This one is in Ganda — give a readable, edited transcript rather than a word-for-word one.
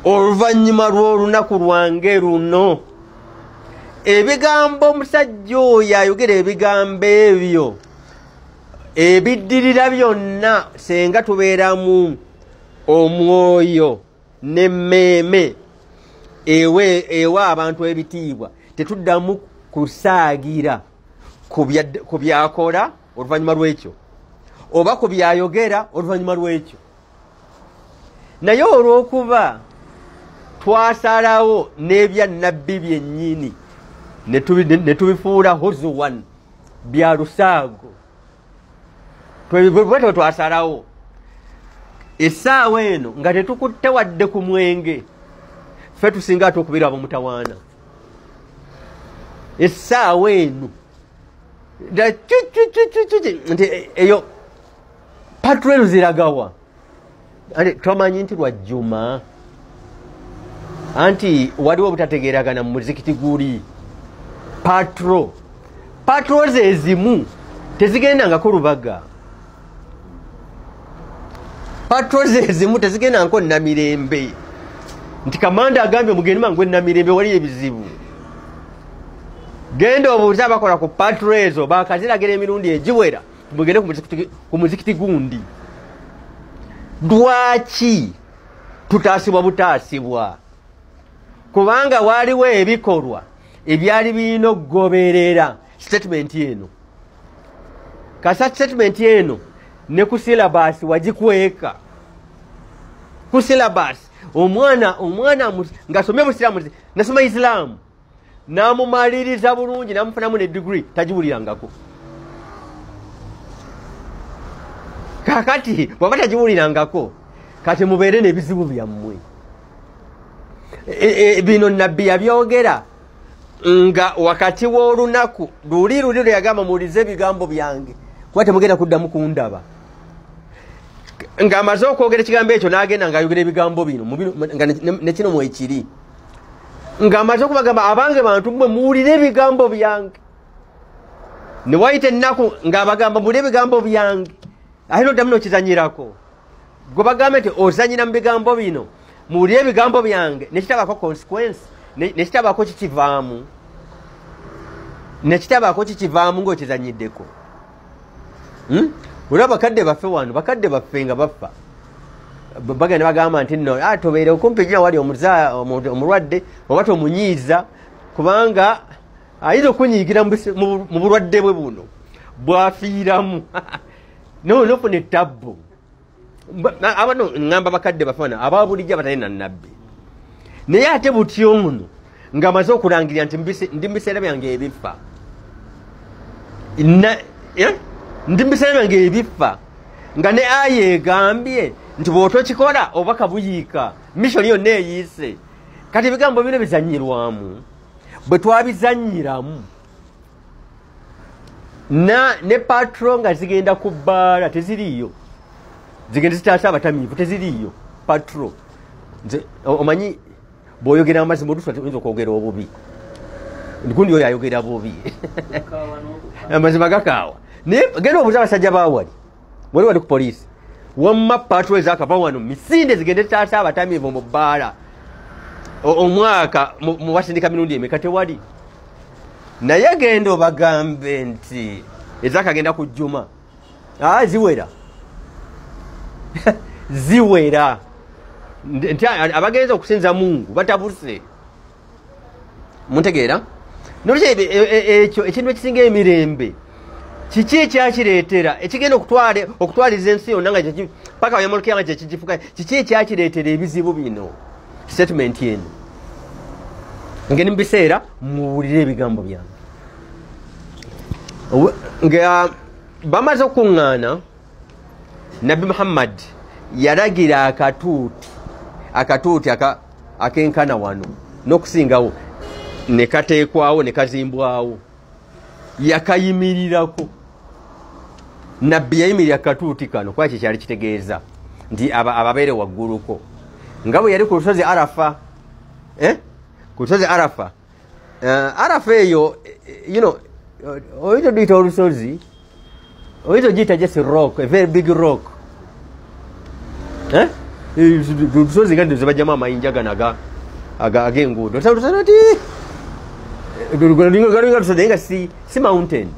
oluvannyuma lw'olunaku lwange luno ebigambo omusajja oyo ayogera ebigambo ebyo ebiddirira byonna senga tubeeramu omwoyo n'emmeeme ewa abantu ebitiibwa tetuddamu kusaagira ku byakola oluvannyuma lw'ekyo oba ku byayogera oluvannyuma lw'ekyo. Naye olw'okuba twasalawo n'ebya nnabbi byennyini ne tubifuula huzuwan bya lusaago bwe twasalawo essaawa eno nga tetukutte wadde ku mwenge ffe tusinga ate okubeera ab'omutawaana. Essaawa eno nti eyo patrol ziragawa tomanyi nti lwa Juma anti waliwo obutategeeragana mu muzikiti guli patrol ezimu tezigendangako Lubaga, patrol ezimu tezigendangako Namirembe nti kamanda agambye mugende mangu Namirembe wali ebizibu. Genda obuuza abakola ku patrol ezo bakaziragira emirundi egiwera mugende ku muzikiti gundi. Lwaki tutaasibwa butaasibwa? Kubanga waliwo ebikolwa ebyali birina okugoberera statement eno. Kasa statement eno ne ku syllabus wagikweka. Ku syllabus omwana ngasomye Busiraamu nasoma Islam namumaliriza bulungi namufunamu ne degree tagiwulirangako. Kakati bwaba tagiwulirangako kati mubeere n'ebizibu byammwe. Bino nnabbi yabyogera nga wakati w'olunaku luli lwe yagamba muwulize ebigambo byange kuba temugenda kuddamu kundaba. Ng'amaze okwogera ekigambo ekyo n'agenda ng'ayogera ebigambo bino nga ne kino mwekiri. Ng'amaze okubagamba abange bantu mmwe muwulire ebigambo byange. Ne wayita ennaku ng'abagamba muwulire ebigambo byange. Ate n'oddamu n'okizanyirako. Gwe bagambe nti ozanyira mu bigambo bino muwulire ebigambo byange ne kitabaako consequence ne kitabaako kikivaamu. Ne kitabaako kikivaamu ng'okizanyiddeko. Olaba bakadde baffe wano, bakadde baffe nga baffa. Bagenda bagamba nti nno tobeere okumpi nnyo wali omulwadde oba tomunyiiza kubanga ayinza okunyiigira mu bulwadde bwe buno bwafiiramu. Nofuna ettabbu. Abano ngamba bakadde baffe wano ababulijjo abatalina nnabbi. Naye ate butyo muno ng'amaze okulangirira nti ndi mu biseera byange ebifa. Ndi mu biseera byange ebifa nga ne aya egambye nti bw'otokikola obubaka buyiika mishoni yonna eyiise. Kati ebigambo bino bizanyirwamu bwe twabizanyiramu ne patro nga zigenda ku bbaala teziriiyo, zigenda zitaasa abatamiivu teziriiyo patro. Omanyi bw'oyogera amazima oluusi oyinza okwogera obubi, gundi oyo ayogera bubi amazima gakaawa. Naye genda obuuza abasajja baawali wali ku poliisi wamma patro ezakava wano misinde zigenda zitaasa abatamiivu mu bbaala omwaka mu basindika mirundi emeka tewali. Naye genda obagambe nti ezakagenda ku Juma ziwera ziwera nti abagenza okusinza Mungu batabuse. Muntegeera? Ekyo ekintu ekisinga emirembe kiki ekyakireetera ekigenda okutwaliza ensi yonna nga paka bayamulukiya nga kyekigifuka kiki ekyakireetera ebizibu bino? Statement eno ngeni mu biseera muwulire ebigambo byange. Nga bamaze okuŋŋaana Nabbi Muhammad yalagira akatuuti akenkana wano n'okusingawo ne kateekwawo ne kazimbwawo. Yakayimirirako. Nabbi yayimirira akatuuti kano kuba kyekyali kitegeeza nti ababeere wagguluko nga bwe yali ku lusozi Arafa. Ku lusozi Arafa. Arafa eyo oyinza ogiyita olusozi, oyinza ogiyita just rock, a very big rock. lusozi nga ndoze bajjamu amayinja gano ag'enguudo galinga lusozi naye nga si mountain